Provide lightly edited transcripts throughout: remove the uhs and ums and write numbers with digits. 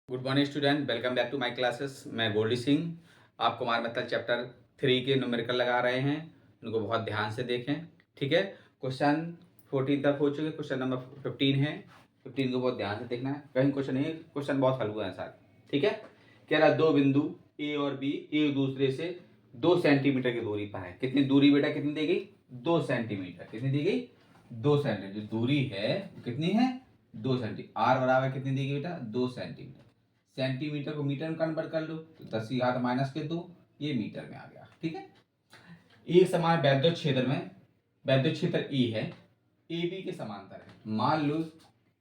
Good morning student, welcome back to my classes. मैं गोल्डी सिंह आपको हमारे मतलब चैप्टर 3 के न्यूमेरिकल लगा रहे हैं। उनको बहुत ध्यान से देखें, ठीक है। क्वेश्चन 14 तक हो चुके, क्वेश्चन नंबर 15 है। 15 को बहुत ध्यान से देखना है, कहीं क्वेश्चन नहीं, क्वेश्चन बहुत हल्का है सारे, ठीक है। कह रहा दो बिंदु ए और बी एक दूसरे से 2 सेंटीमीटर की दूरी पर है। कितनी दूरी बेटा, कितनी दी गई? 2 सेंटीमीटर। कितनी दी गई? 2 सेंटीमीटर। जो दूरी है कितनी है? 2 सेंटीमीटर। आर बराबर कितनी दी गई बेटा? 2 सेंटीमीटर। सेंटीमीटर को मीटर में कन्वर्ट कर लो तो 10 की घात माइनस के 2, ये मीटर में आ गया, ठीक है। एक समान वैद्युत क्षेत्र में, वैद्युत क्षेत्र ई है, ए बी के समांतर है। मान लो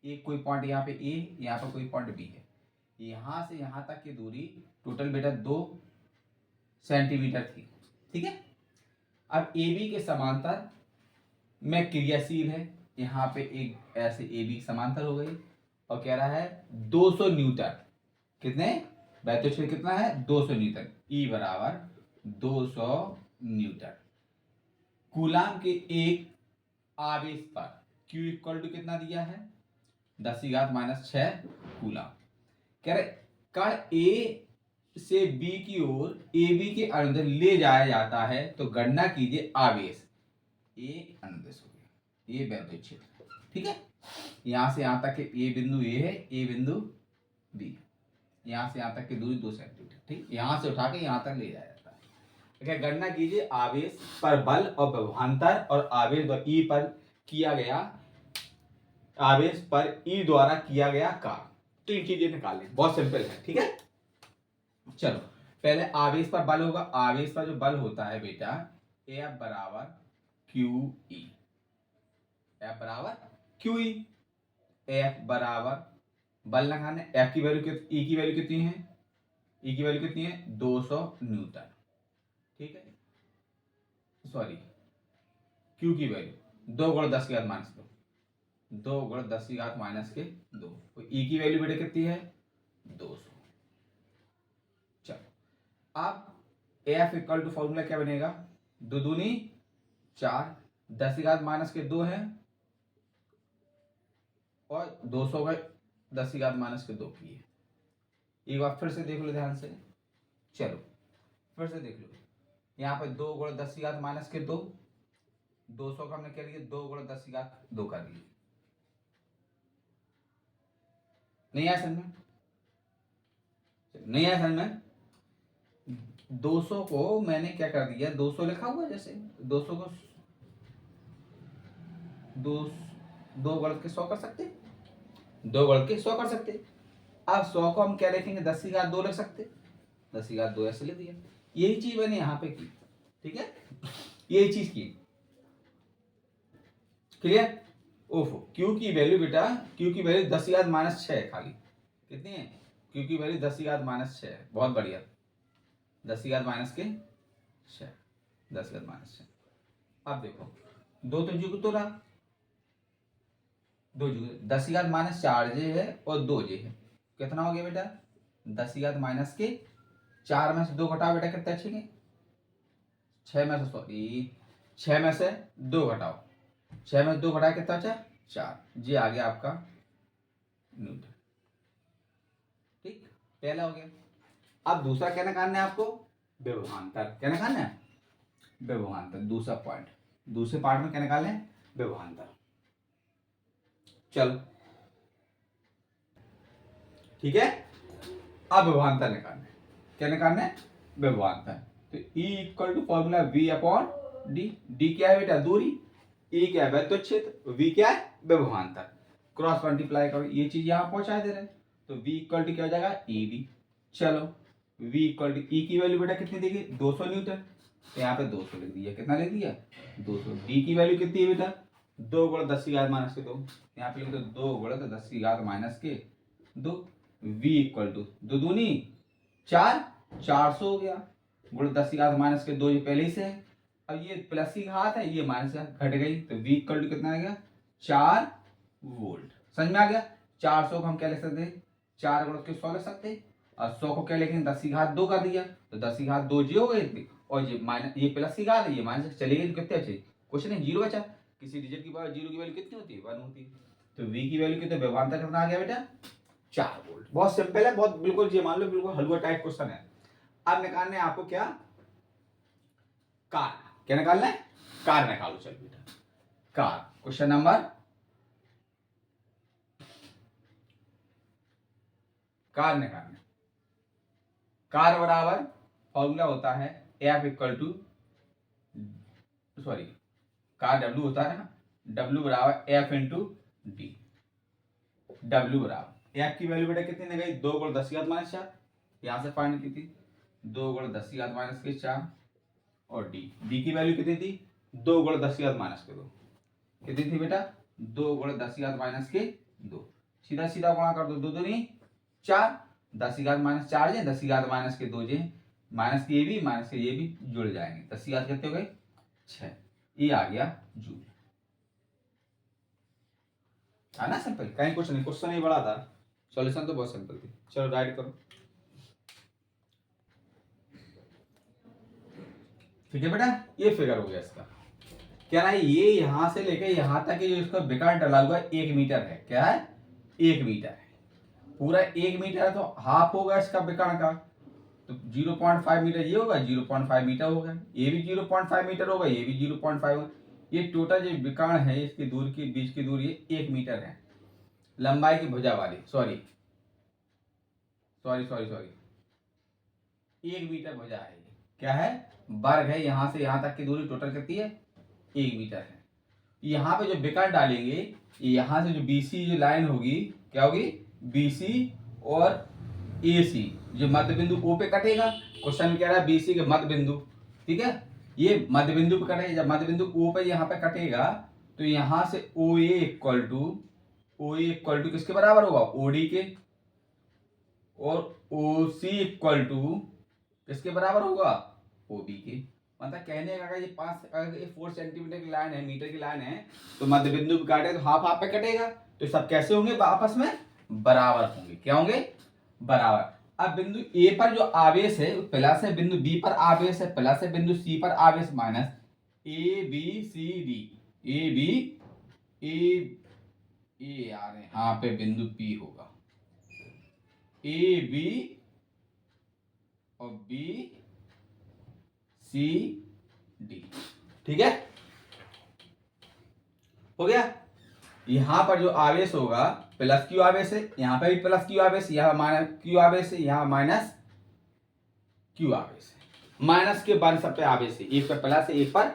एक कोई पॉइंट यहाँ पे ए, यहाँ पर कोई पॉइंट बी है। यहां से यहां तक की दूरी टोटल बेटा 2 सेंटीमीटर थी, ठीक है। अब ए बी के समांतर में क्रियाशील है, यहाँ पे एक ऐसे ए बी समांतर हो गई और कह रहा है 200 न्यूटन। कितने? वैद्युत क्षेत्र कितना है? 200 न्यूटन। ई बराबर 200 न्यूटन। कूलाम के एक आवेश पर Q इक्वल टू कितना दिया है? 10 की घात माइनस 6 कूलाम। कह रहे कण ए से बी की ओर ए बी के अनुदैर्ध्य ले जाया जाता है तो गणना कीजिए आवेश। ए अनुदैर्ध्य हो गया, ये वैद्युत क्षेत्र, ठीक है। यहां से यहां तक ए बिंदु ए है, ए बिंदु बी है। यहाँ से यहाँ तक की दूरी 2 सेंटीमीटर, ठीक। यहाँ से उठा के यहाँ तक ले जाया जाता है, ठीक है। गणना कीजिए आवेश पर बल और विभवांतर और आवेश पर ई पर किया गया, आवेश पर ई द्वारा किया गया कार्य। तो इन चीजें निकाल लें, बहुत सिंपल है, ठीक है। चलो पहले आवेश पर बल होगा। आवेश पर जो बल होता है बेटा, F बराबर क्यू ई। F बराबर क्यू ई। F बराबर बल लगाने, एफ की वैल्यू ई की वैल्यू कितनी है? ई की वैल्यू कितनी है? 200 न्यूटन, ठीक है। सॉरी, क्यू की वैल्यू 2 गुणा 10 की घात माइनस 2, 2 गुणा 10 की घात माइनस के 2। तो ई की वैल्यू बेटे कितनी है? 200। चलो अब एफ इक्वल टू फॉर्मूला क्या बनेगा? 2 दूनी 4, 10 की घात माइनस के 2 है और 200 का 10 की घात माइनस के 2 की है। एक बार फिर से देख लो ध्यान से, चलो फिर से देख लो। यहाँ पे 2 गुणा 10 की घात माइनस के 2, 200 का हमने क्या लिया? 2 गुणा 10 की घात 2 कर दिया। नहीं आया समझ में? नहीं आया समझ में? 200 को मैंने क्या कर दिया? 200 लिखा हुआ, जैसे 200 को 2 गलत के 100 कर सकते, 2 गलत के 100 कर सकते। अब 100 को हम क्या लिखेंगे? 10 की घात 2 लिख सकते, 10 की घात 2 ऐसे लिख दिया। यही चीज मैंने यहाँ पे की, ठीक है। यही चीज की, क्लियर? ओफो, क्यू की वैल्यू बेटा, क्यू की वैल्यू 10 की घात माइनस 6 है खाली। कितनी है? क्यू की वैल्यू 10 की घात माइनस 6 है, बहुत बढ़िया। 10 की घात माइनस के 6, 10 की घात माइनस 6। अब देखो 2 तो जुग तो रहा, 2 जुग 10 की घात माइनस 4 जे है और 2 जे है। कितना हो गया बेटा? 10 की घात माइनस के 4 में से 2 घटाओ बेटा, कितना अच्छे? 6 में से, सॉरी 6 में से 2 घटाओ, 6 में से 2 घटाया कितना बचा? 4। जी आ गया आपका न्यूटन, ठीक। पहला हो गया। अब दूसरा क्या निकालना है आपको? विभवांतर। क्या निकालना है? विभवांतर। दूसरा पॉइंट, दूसरे पार्ट में क्या निकालना है? विभवांतर। चलो ठीक है। अब विभवांतर निकालना है। क्या निकालना है? विभवांतर। तो E equal to formula V upon D. D क्या है बेटा? दूरी। E क्या है? वैद्युत क्षेत्र। V क्या है? विभवांतर। क्रॉस मल्टीप्लाई करो, ये चीज यहां पहुंचा दे रहे हैं तो V इक्वल टू क्या हो जाएगा? EB। चलो V इक्वल टू E की वैल्यू बेटा कितनी दी गई? 200 न्यूटन। तो यहाँ पे 200 लिख दिया। कितना लिख दिया? 200। D की वैल्यू कितनी है बेटा? 2 गुणा 10 की घात माइनस के 2। यहाँ पे लिख दो 2 गुणा 10 की घात माइनस के 2। V इक्वल टू 2 दूनी 4, 400 हो गया, गुणा 10 की घात माइनस के 2 ये पहले ही से है। अब ये प्लस की घात है, ये माइनस की घात घट गई तो V इक्वल टू कितना आ गया? 4 वोल्ट। समझ में आ गया? 400 को हम क्या लिख सकते हैं? 4 गुणा के 100 लिख सकते हैं और 100 को क्या लिखेंगे? 10 की घात 2 कर दिया तो 10 की घात 2 जी हो गई और ये माइनस, ये प्लस की घात है, ये माइनस चली गई तो कितने बचे? कुछ नहीं, 0 बचा। किसी डिजिट की पावर 0 की वैल्यू कितनी होती है? 1 होती है। तो V की वैल्यू कितनी? विभवांतर कितना आ गया बेटा? 4 वोल्ट। बहुत सिंपल है, बहुत बिल्कुल ये मान लो बिल्कुल हलवा टाइप क्वेश्चन है। अब निकालना है आपको क्या, कार। क्या निकालना है, कार निकालो। चल बेटा कार, क्वेश्चन नंबर कार निकालना। कार बराबर फॉर्मूला होता है एफ इक्वल टू, सॉरी कार डब्ल्यू होता है ना, डब्ल्यू बराबर एफ इंटू डी। डब्ल्यू बराबर एफ की वैल्यू बेटा कितनी निकली, 2 गुण 10 की घात माइनस 4, यहां से फाइंड की थी 2 गुण 10 की घात माइनस के 4, और डी की वैल्यू कितनी थी, 2 गुण 10 की घात माइनस के 2। कितनी थी बेटा, 2 गुण 10 की घात माइनस के 2। सीधा सीधा गुणा कर दो, 2 दूनी 4, 10 की घात माइनस 4 जे 10 की घात माइनस के 2 जे, माइनस के ये भी माइनस के ये भी जुड़ जाएंगे, 10 की घात कितने हो गए 6, ये आ गया जूल। है ना सिंपल, कहीं कुछ नहीं, क्वेश्चन नहीं बड़ा था, सॉल्यूशन तो बहुत सिंपल थी। चलो राइट करो। ठीक है बेटा, ये फिगर हो गया इसका। क्या है, ये यहां से लेके यहां तक जो इसका विकर्ण डला हुआ 1 मीटर है। क्या है, 1 मीटर है, पूरा 1 मीटर है, तो हाफ होगा इसका विकर्ण का, तो 0.5 मीटर ये होगा, 0.5 मीटर होगा, ये भी 0.5 मीटर होगा, ये भी 0.5 होगा। ये टोटल जो विकर्ण है इसकी दूर की बीच की दूरी 1 मीटर है, लंबाई की भुजा वाली, सॉरी 1 मीटर भुजा है। क्या है, वर्ग है, यहां से यहां तक की दूरी टोटल कितनी है, 1 मीटर है। यहाँ पे जो विकर्ण डालेंगे, यहाँ से जो बीसी जो लाइन होगी, क्या होगी, बीसी और एसी जो मध्य बिंदु ओ पे कटेगा। क्वेश्चन में कह रहा है बीसी के मध्य बिंदु, ठीक है, ये मध्य बिंदु पे कटेगा। जब मध्य बिंदु ओ पे यहाँ पे कटेगा, तो यहाँ से ओ ए इक्वल टू किसके बराबर होगा, ओडी के, और ओ सी इक्वल टू किसके बराबर होगा, ओबी के। मतलब कहने का अगर ये 4 सेंटीमीटर की लाइन है, मीटर की लाइन है, तो मध्य बिंदु पे काटे तो हाफ हाफ पे कटेगा, तो सब कैसे होंगे, आपस में बराबर होंगे। क्या होंगे, बराबर। अब बिंदु ए पर जो आवेश है प्लस है, बिंदु बी पर आवेश है प्लस है, बिंदु सी पर आवेश माइनस, A B C D, A B A आ रहे हैं, यहाँ पे बिंदु पी होगा, ए बी और बी सी डी। ठीक है, हो गया। यहां पर जो आवेश होगा प्लस क्यू आवेश है, यहां पे भी प्लस क्यू आवेश, यहां माइनस क्यू आवेश है, यहां माइनस क्यू आवेश है। माइनस के बन सब पे आवेश है, एक पर प्लस है एक पर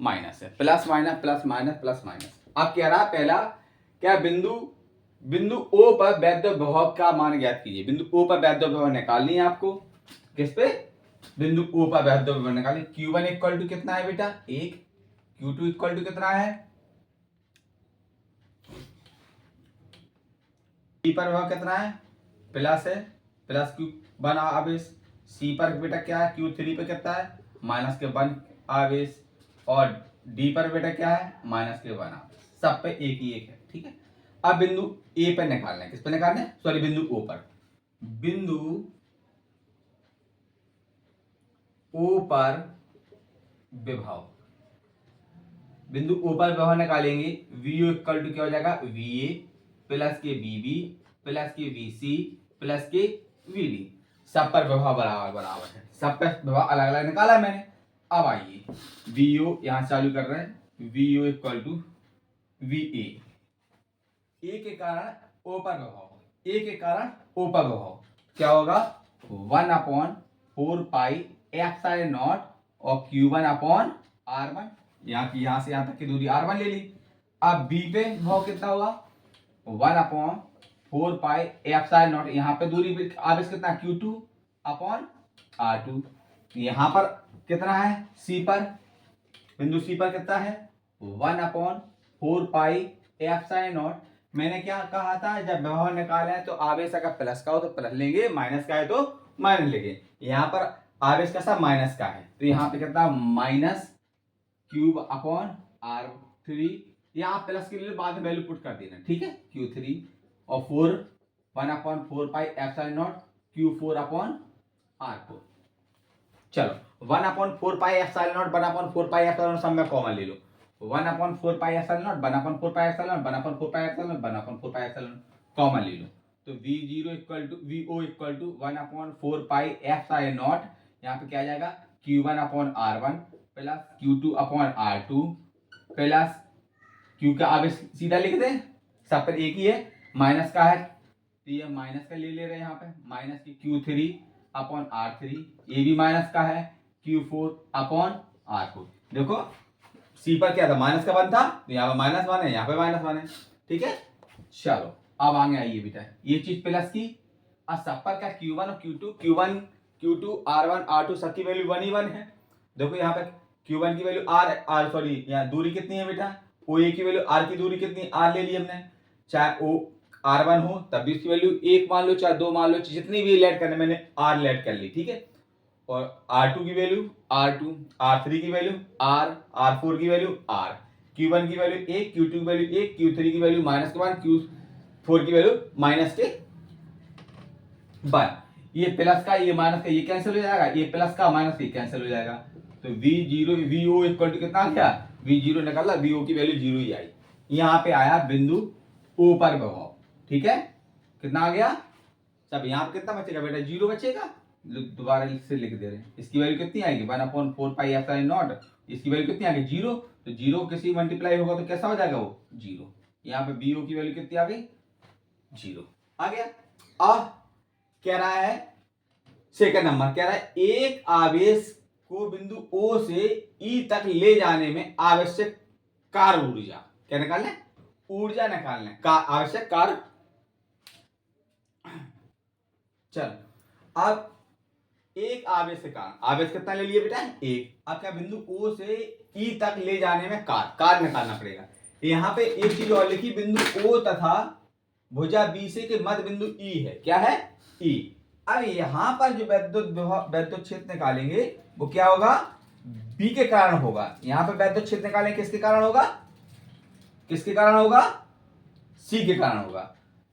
माइनस है, plus minus plus minus plus minus. अब कह रहा पहला क्या, बिंदु ओ पर वैद्युत विभव का मान ज्ञात कीजिए। बिंदु ओ पर वैद्युत विभव निकालनी है आपको, किस पे, बिंदु ओ पर वैद्युत विभव निकालिए। Q1 इक्वल टू कितना है बेटा, 1, Q2 इक्वल टू कितना है, P पर विभव कितना है, प्लस है, प्लस Q1 आवेश। C पर बेटा क्या है, Q3 पे कितना है, माइनस के 1 आवेश, और D पर बेटा क्या है, माइनस के 1 आवेश। सब पे एक ही एक है, ठीक है। अब बिंदु ए पर निकालना है, किस पे निकालना है, सॉरी बिंदु ओ पर। बिंदु ओ पर विभव, बिंदु ओ पर विभव निकालेंगे, वीओ इक्वल टू क्या हो जाएगा, वीए प्लस के वीबी प्लस के वीसी प्लस के वीडी। सब पर विभव बराबर बराबर है, सब पर विभव अलग अलग निकाला मैंने। अब आइए वीओ यहां चालू कर रहे हैं, वीओ इक्वल टू वीए, ए के कारण ओ पर विभव, ए के कारण ओ पर विभव क्या होगा, 1/4 पाई एप्सिलॉन नॉट और Q1 अपॉन R1। यहां से यहां तक की दूरी R1 ले ली। अब बी पे विभव कितना होगा, 1/4 पाई एप्सिलॉन नॉट, यहाँ पे दूरी आवेश कितना, Q2 अपॉन R2। यहाँ पर कितना है, सी पर, बिंदु सी पर कितना है, 1/4 पाई एप्सिलॉन नॉट। मैंने क्या कहा था, जब विभव निकाले तो आवेश अगर प्लस का हो तो प्लस लेंगे, माइनस का है तो माइनस लेंगे। यहाँ पर आवेश का सा माइनस का है, तो यहाँ पे कितना, माइनस क्यूब अपॉन R3। यहाँ प्लस के लिए बाद में वैल्यू पुट कर देना, ठीक है, Q3 और 1/4 pi epsilon not Q4 upon R4। चलो 1/4 pi epsilon not 1/4 pi epsilon not सब में कॉमन ले लो, 1/4 pi epsilon not 1/4 pi epsilon not 1/4 pi epsilon not 1/4 pi epsilon not common ले लो, तो V0 equal to VO equal to 1/4 pi F∗0, यहाँ पे क्या आ जाएगा Q1/R1 plus Q2/R2 plus Q का आगे सीधा लिख दे, सब पर एक ही है, माइनस का है तो ये माइनस का ले रहे हैं यहाँ पे, माइनस की Q3/R3, ये भी माइनस का है Q4/R4। देखो सी पर क्या था, माइनस का वन था, तो यहाँ पे -1 है, यहाँ पे -1 है, ठीक है। चलो अब आगे आइए बेटा, ये चीज प्लस की, और सब पर क्या Q1 और Q2 R1 R2 सबकी वैल्यू 1 ही 1 है। देखो यहाँ पे Q1 की वैल्यू R सॉरी यहाँ दूरी कितनी है बेटा, OA की वैल्यू R की दूरी कितनी, R ले ली हमने, चाहे O R1 हो तब भी उसकी वैल्यू 1 मान लो, चाहे 2 मान लो, जितनी भी लेट करने मैंने R लेट कर ली, ठीक है। और R2 की वैल्यू R2, R3 की वैल्यू R, R4 की वैल्यू R, Q1 की वैल्यू 1, Q2 की वैल्यू 1, Q3 की वैल्यू -1, Q4 की वैल्यू -1। ये प्लस का ये माइनस का ये कैंसिल हो जाएगा, ये प्लस का माइनस का कैंसिल हो जाएगा, तो V0 VO इक्वल टू कितना गया, V0 निकाला, VO की वैल्यू 0 ही आई। यहाँ पे आया बिंदु O पर विभव, ठीक है, कितना आ गया, सब यहाँ पे कितना बचेगा बेटा, 0 बचेगा, दोबारा से लिख दे रहे हैं, इसकी वैल्यू कितनी आएगी 1/4 पाई F∗0, इसकी वैल्यू कितनी आ गई 0, तो 0 किसी मल्टीप्लाई होगा तो कैसा हो जाएगा वो 0, यहाँ पे BO की वैल्यू कितनी आ गई 0 आ गया। अब कह रहा है सेकंड नंबर, कह रहा है एक आवेश को बिंदु O से E तक ले जाने में आवश्यक कार्य ऊर्जा, क्या निकालना, ऊर्जा निकालना का आवश्यक कार्य। चल अब एक आवेश के कारण, आवेश कितना ले लिए बेटा एक, अब क्या बिंदु O से E तक ले जाने में कार्य निकालना पड़ेगा। यहाँ पे एक चीज और लिखी, बिंदु O तथा भुजा BC के मध्य बिंदु E है, क्या है E। अब यहाँ पर जो वैद्युत क्षेत्र निकालेंगे वो क्या होगा, B के कारण होगा। यहाँ पे वैद्युत क्षेत्र निकालेंगे किसके कारण होगा, किसके कारण होगा, C के कारण होगा,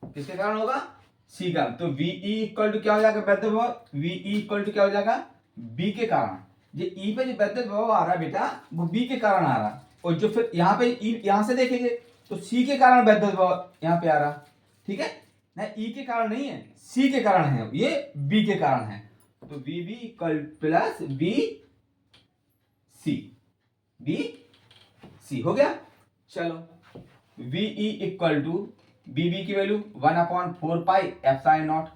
किसके कारण होगा, C का। तो VE इक्वल टू क्या हो जाएगा वैद्युत विभव, VE इक्वल टू क्या हो जाएगा B के कारण। ये E पे जो वैद्युत विभव आ रहा है बेटा वो B के कारण आ रहा, और जो फिर यहाँ पे E यहाँ से देखेंगे तो C के कारण वैद्युत विभव यहाँ पे आ रहा, ठीक है ना, E के कारण नहीं है, C के कारण है, ये B के कारण है। तो VB इक्वल प्लस BC हो गया। चलो VE इक्वल टू BB की वैल्यू 1/4 पाई F∗0,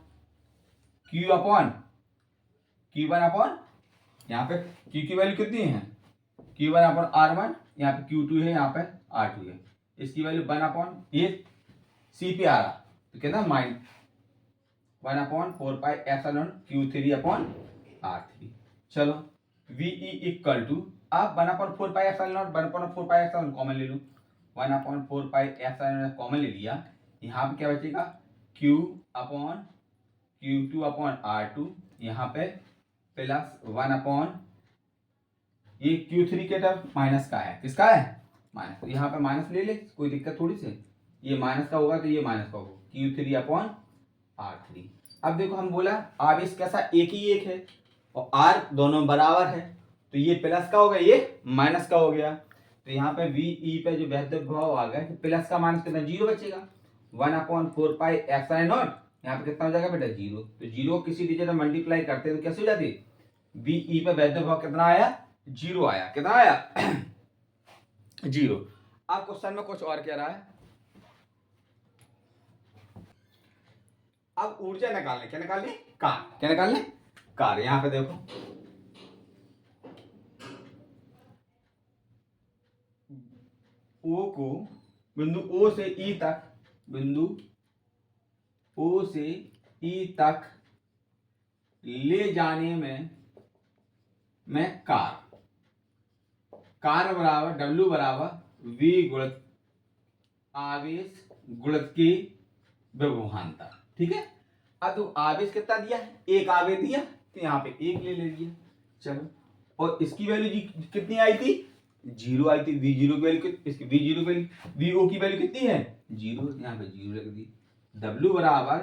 Q1 यहाँ पे Q की वैल्यू कितनी है Q1/R1, यहाँ पे Q2 है, यहाँ पे R2 है, इसकी वैल्यू 1/, ये C पे आ रहा तो कितना -1/4 पाई F∗0 Q3/R3। चलो VE इक्वल टू, अब 1/4 pi F∗0, 1/4 pi F∗0 common ले लूं, 1/4 पाई F∗0 कॉमन ले लिया, यहाँ पे क्या बचेगा Q2/R2, यहाँ पे प्लस 1/, ये Q3 के टर्म माइनस का है, किसका है माइनस, तो यहाँ पे माइनस ले ले, कोई दिक्कत थोड़ी सी, ये माइनस का होगा तो ये माइनस का होगा, Q3/R3। अब देखो हम बोला आवेश कैसा एक ही एक है और R दोनों बराबर है, तो ये प्लस का हो गया, ये माइनस का हो गया, तो यहाँ पे VE पे जो वैद्युत विभव आ गया, तो प्लस का माइनस कितना 0 बचेगा, 1/4 पाई F∗0, यहाँ पे कितना हो जाएगा बेटा 0, तो 0 किसी डिजिट में मल्टीप्लाई करते हैं तो कैसे हो जाती है, VE पे वैद्युत विभव कितना आया 0 आया, कितना आया 0। अब क्वेश्चन में कुछ और कह रहा है, अब ऊर्जा निकालने, क्या निकालने कार्य, क्या निकालने कार्य। यहां पे देखो O को बिंदु O से E तक, बिंदु O से E तक ले जाने में कार्य बराबर W बराबर V गुणित आवेश गुणित की व्यवहारता, ठीक है। अब तो आवेश कितना दिया है, एक आवेश दिया तो यहाँ पे एक ले लिया, चलो, और इसकी वैल्यू कितनी आई थी 0 आई थी, V0 की वैल्यू, इसकी V0 की वैल्यू, VO की वैल्यू कितनी है 0, यहाँ पे 0 रख दी, W बराबर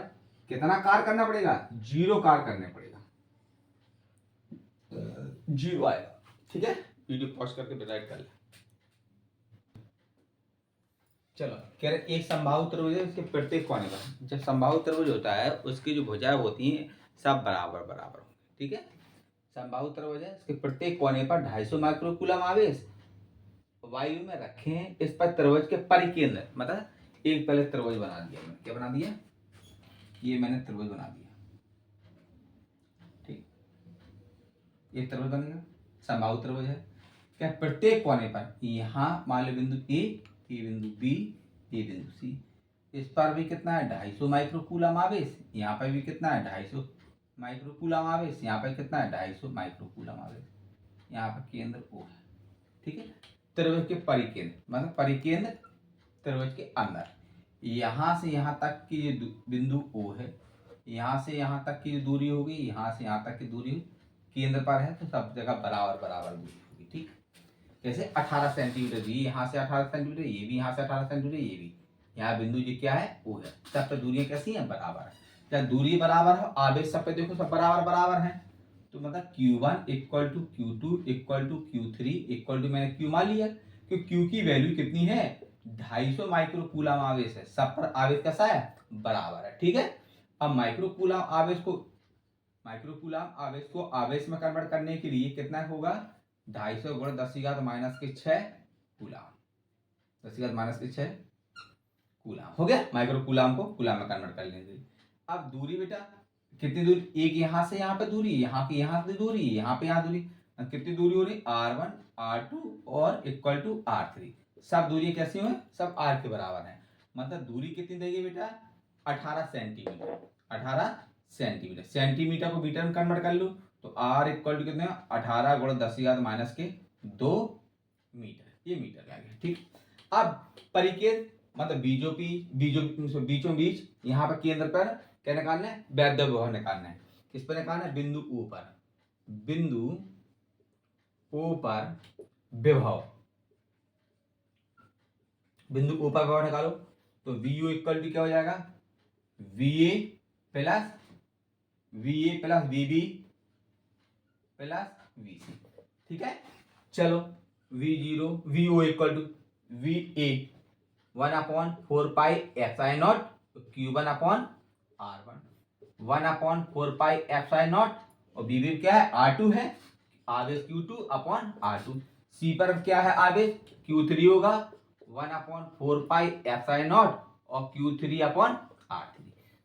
कितना कार्य करना पड़ेगा 0 कार्य करने पड़ेगा, 0 आएगा, ठीक है। वीडियो पॉज करके डिसाइड कर ले। चलो कह रहे एक समबाहु त्रिभुज है, इसके प्रत्येक कोने पर, जब समबाहु त्रिभुज होता है उसकी जो भुजाएं होती हैं सब बराबर बराबर होंगी, ठीक है। समबाहु त्रिभुज है, इसके प्रत्येक कोने पर 250 माइक्रोकूलम आवेश वायु में रखें, इस पर त्रिभुज के परिकेंद्र, मतलब एक पहले त्रिभुज बना दिया मैंने, क्या बना दिया, ये मैंने त्रिभुज बना दिया, ठीक, ये त्रिभुज बन गया, समबाहु त्रिभुज है। क्या प्रत्येक कोने पर, यहाँ मान लो बिंदु ए, बिंदु बी, ये बिंदु सी, इस पर भी कितना है 250 माइक्रोकूलम आवेश, यहाँ पर भी कितना है 250 माइक्रोकूलम आवेश, यहाँ पर कितना है 250 माइक्रोकूलम आवेश, यहाँ पर केंद्र O है, ठीक है। त्रिभुज के परिकेंद्र, मतलब परिकेंद्र त्रिभुज के अंदर, यहाँ से यहाँ तक की जो बिंदु O है, यहाँ से यहाँ तक की जो दूरी होगी, यहाँ से यहाँ तक की दूरी केंद्र पर है, तो सब जगह बराबर बराबर दूरी होगी, ठीक। जैसे 18 सेंटीमीटर, भी यहाँ से 18 सेंटीमीटर, ये भी यहाँ से 18 सेंटीमीटर, ये भी, यहाँ बिंदु जी क्या है O है, सब पे दूरियां कैसी हैं, बराबर है। जब दूरी बराबर है, आवेश सब पे देखो सब बराबर बराबर है, तो मतलब Q1 equal to Q2 equal to Q3 equal to, मैंने Q मान लिया कि Q की वैल्यू कितनी है 250 माइक्रोकूलम आवेश है, सब पर आवेश कैसा है, बराबर है, ठीक है। अब माइक्रोकूलम आवेश को आवेश में कन्वर्ट करने के लिए कितना होगा, 250 गुणा 10⁻⁻⁶ कूलम, 10⁻⁻⁶ कूलम हो गया। माइक्रोकूलम को कूलम में कन्वर्ट कर लेंगे। अब दूरी बेटा कितनी दूरी, एक यहाँ से यहाँ पे दूरी, यहाँ की यहाँ से दूरी, यहाँ पे यहाँ दूरी, कितनी दूरी हो रही, R1 R2 और इक्वल टू R3, सब दूरी कैसी हुई, सब R के बराबर है, मतलब दूरी कितनी देगी बेटा 18 सेंटीमीटर, 18 सेंटीमीटर, सेंटीमीटर को मीटर में कन्वर्ट कर लो तो R इक्वल टू कितने 18 गुणा 10⁻⁻2 मीटर, ये मीटर आ गया, ठीक। अब परिकेंद्र मतलब बीचों बीच यहाँ पर केंद्र पर क्या निकालना है, वैद्य विभव निकालना है, किस पर निकालना है, बिंदु O पर, बिंदु O पर विभव, बिंदु O पर विभव निकालो, तो VO इक्वल टू क्या हो जाएगा, VA plus VB plus VC, ठीक है। चलो VO equal to VA 1/4πε0 Q1/R1 1/4πε0 और BB क्या है R2 है, आवेश Q2/R2, C पर क्या है आवेश Q3 होगा 1/4πε0 और Q3/R3।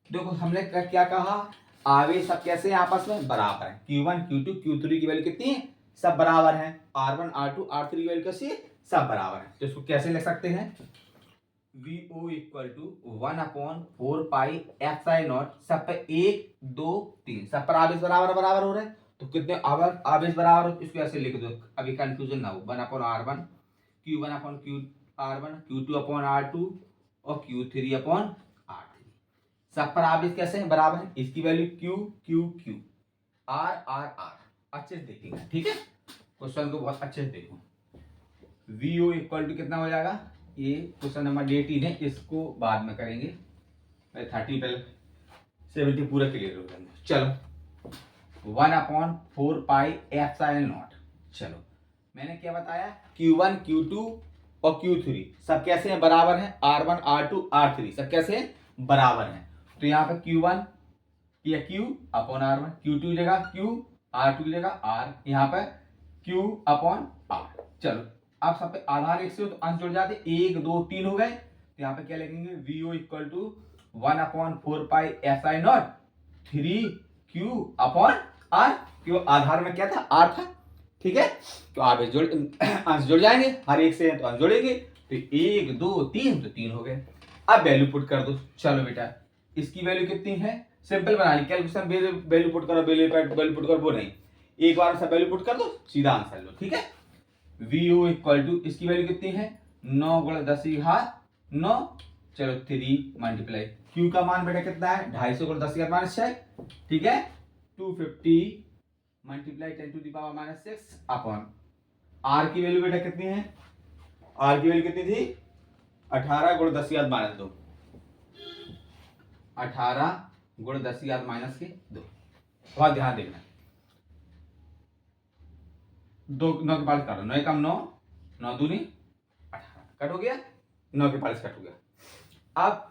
देखो हमने क्या कहा, आवेश सब कैसे हैं आपस में बराबर है, Q1 Q2 Q3 की वैल्यू कितनी है, सब बराबर है, R1 R2 R3 की वैल्यू कैसी है, सब बराबर है, तो इसको कैसे लिख सकते हैं, VO इक्वल टू 1/4πε0, सब पे 1 2 3 सब पर आवेश बराबर बराबर हो रहे हैं, तो कितने आवेश बराबर हो, इसको ऐसे लिख दो, अभी कंफ्यूजन ना हो, 1/R1 Q1/R1 Q2/R2 और Q3/R3, सब पर आवेश कैसे हैं बराबर है, इसकी वैल्यू Q R अच्छे से देखेंगे, ठीक है, क्वेश्चन को बहुत अच्छे से देखो। VO इक्वल टू कितना हो जाएगा, ये क्वेश्चन नंबर 18 है, इसको बाद में करेंगे, 30 पहले 70 पूरा क्लियर हो जाएंगे। चलो 1/4πε0, चलो मैंने क्या बताया, Q1 Q2 और Q3 सब कैसे हैं बराबर हैं, R1 R2 R3 सब कैसे हैं बराबर हैं, तो यहाँ पे Q1 या Q/R1, Q2 की जगह Q, R2 की जगह R, यहाँ पे Q/R। चलो अब सब पे आधार एक से हो तो अंश जुड़ जाते, 1 2 3 हो गए, तो यहाँ पे क्या लिखेंगे, VO इक्वल टू 1/4πε0 3Q/R, क्यों आधार में क्या था R था, ठीक है, तो आप अंश जुड़ जाएंगे, हर एक से है तो अंश जुड़ेंगे, तो 1 2 3 तो 3 हो गए। अब वैल्यू पुट कर दो, चलो बेटा इसकी वैल्यू कितनी है, सिंपल बना ली, कैलकुलेशन वैल्यू पुट करो, वैल्यू पुट करो, वो नहीं, एक बार सब वैल्यू पुट कर दो सीधा आंसर लो, ठीक है। VO इक्वल टू इसकी वैल्यू कितनी है 9 गुणा 10⁻9, चलो 3 मल्टीप्लाई Q का मान बेटा कितना है 250 गुणा 10⁻⁶, ठीक है, 250 मल्टीप्लाई 10⁻⁻6 अपॉन R की वैल्यू बेटा कितनी है, R की वैल्यू कितनी थी 18 गुणा 10⁻2, 18 गुणा 10⁻2, बहुत ध्यान देखना, 2 9 के पास काटो, 9 कम 9 9 दूनी 18 कट हो गया, 9 के 45 कट हो गया। अब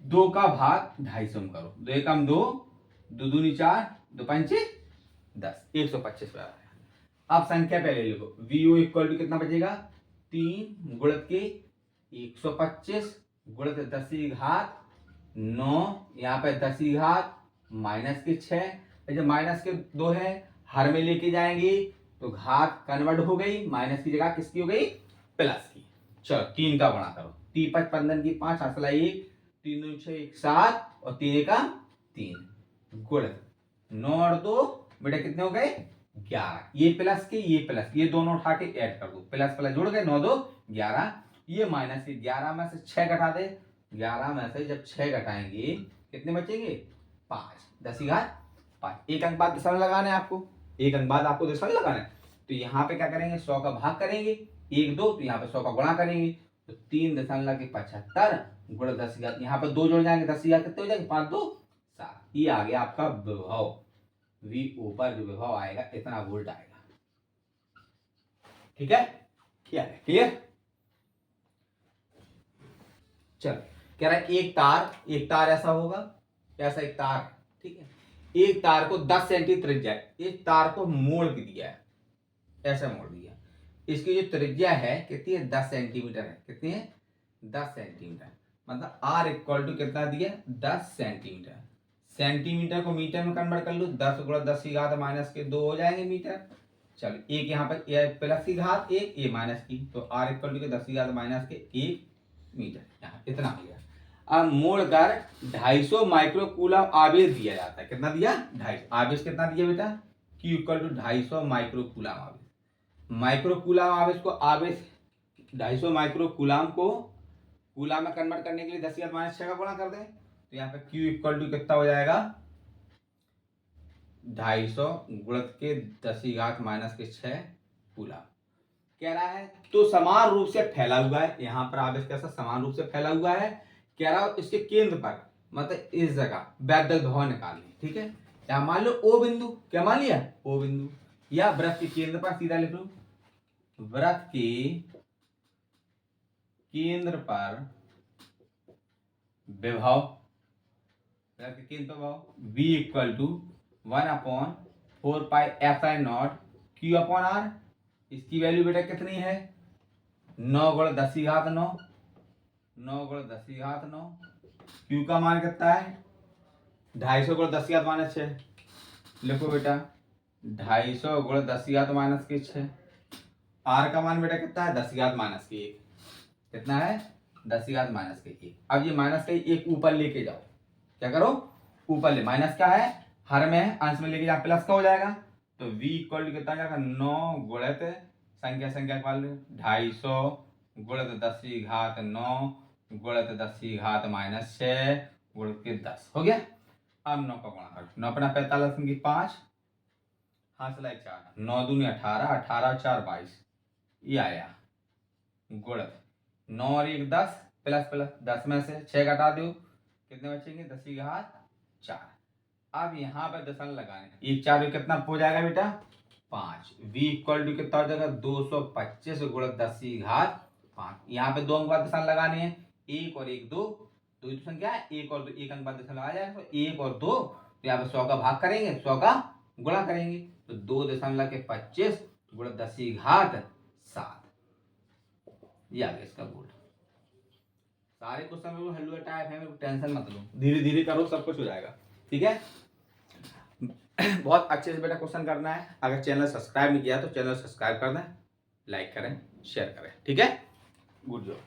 2 का भाग 250 में करो, 2 एकम 2, 2 दूनी 4, 2 पंचे 10, 125 पे आ रहा है। अब संख्या पहले लिखो, वीओ इक्वल टू कितना बचेगा, 3 गुणित के 125 गुणित 10 की घात 9, यहाँ पे 10 की घात माइनस के 6, जब माइनस के 2 है हर में लेके जाएंगे तो घात कन्वर्ट हो गई, माइनस की जगह किसकी हो गई, प्लस की। चलो 3 का गुणा करो, 3 5 15 की 5 असला 1, 3 2 6 1 7 और 3 का 3 गुणित 9 और 2 बेटा कितने हो गए 11, ये प्लस के ये प्लस, ये दोनों उठा के ऐड कर दो, प्लस प्लस जुड़ गए, 9 2 11, ये माइनस के 11 में से 6 घटा दे, 11 में से जब 6 घटाएंगे कितने बचेंगे 5, 10 की घात 5। एक अंक बाद दशमलव लगाना है आपको, एक अंक बाद आपको दशमलव लगाना है, तो यहाँ पे क्या करेंगे 100 का भाग करेंगे 1 2, तो यहाँ पे 100 का गुणा करेंगे तो 3.75 गुणा 10 की घात, यहाँ पे 2 जुड़ जाएंगे, 10 की घात कितने हो जाएंगे 5 2 7, ये आ गया आपका विभव, वी ऊपर जो विभव आएगा इतना वोल्ट आएगा। ठीक है, क्या है क्लियर। चलो कह रहा है एक तार ऐसा होगा, ऐसा एक तार, ठीक है, एक तार को 10 सेंटी त्रिज्या है, एक तार को मोड़ के दिया है, ऐसा मोड़ दिया, इसकी जो त्रिज्या है कितनी है 10 सेंटीमीटर है, कितनी है 10 सेंटीमीटर, मतलब आर इक्वल टू कितना दिया 10 सेंटीमीटर, सेंटीमीटर को मीटर में कन्वर्ट कर लो, 10 गुणा 10 की घात माइनस के 2 हो जाएंगे मीटर। चलो एक यहाँ पर प्लस की घात 1, ये माइनस की, तो आर इक्वल टू 10 की घात माइनस के 1 मीटर, यहाँ इतना हो गया। अब मोड़ कर 250 माइक्रो कूलम आवेश दिया जाता है, कितना दिया 250, आवेश कितना दिया बेटा Q equal to 250 micro coulomb आवेश, माइक्रो कूलम आवेश को आवेश 250 माइक्रो कूलम को कूलम में कन्वर्ट करने के लिए 10 की घात माइनस 6 का गुणा कर दें, तो यहाँ पे Q इक्वल टू कितना हो जाएगा 250 गुणित के 10 की घात माइनस के 6 कूलम कह रहा है। तो समान रूप से फैला हुआ है, यहाँ पर आवेश कैसा समान रूप से फैला हुआ है, कह रहा हूं इसके केंद्र पर मतलब इस जगह वैद्युत विभव निकालनी, ठीक है। या मान लो ओ बिंदु, क्या मान लिया ओ बिंदु, या वृत्त के केंद्र पर सीधा लिख लो, वृत्त के केंद्र पर विभव, वृत्त के केंद्र पर विभव V equal to 1/4 pi epsilon not Q upon R, इसकी वैल्यू बेटा कितनी है 9 गुणा 10 की घात 9, 9 गुणा 10 की घात 9, Q का मान कितना है 250 गुणा 10 की घात माइनस 6, लिखो बेटा 250 गुणा 10 की घात माइनस के 6, R का मान बेटा कितना है 10 की घात माइनस के 1, कितना है 10 की घात माइनस के 1। अब ये माइनस के 1 ऊपर लेके जाओ, क्या करो ऊपर ले, माइनस क्या है हर में अंश में लेके जाओ प्लस का हो जाएगा, तो V इक्वल टू कितना जाएगा 9 गुणित संख्या पाल 250 गुणित 10 की घात 9 गुणित 10 की घात माइनस 6 गुणित के 10 हो गया। अब 9 का गुणा करो, 9 अपना 45 की 5 हाँ चला 4, 9 दूनी 18, 18 4 22, ये आया गुणित 9 और 1 10 प्लस प्लस 10 में से 6 घटा दो कितने बचेंगे 10 की घात 4। अब यहाँ पे दशमलव लगाने, 1 4 कितना हो जाएगा बेटा 5, V इक्वल टू कितना हो जाएगा 225 गुणित 10 की घात 5, यहाँ पे 2 अंक बाद दशमलव लगाने हैं, 1 और 1 2, दो संख्या है 1 और 2, 1 अंक बाद दशमलव आ जाएगा, तो 1 और 2, तो यहाँ पे 100 का भाग करेंगे 100 का गुणा करेंगे, तो 2.25 गुणित 10 की घात 7, ये आ गया इसका वोल्ट। सारे क्वेश्चन में हल्लू टाइप है, टेंशन मत लो, धीरे धीरे करो सब कुछ हो जाएगा, ठीक है। बहुत अच्छे से बेटा क्वेश्चन करना है, अगर चैनल सब्सक्राइब नहीं किया तो चैनल सब्सक्राइब करना, लाइक करें शेयर करें, ठीक है। Good job.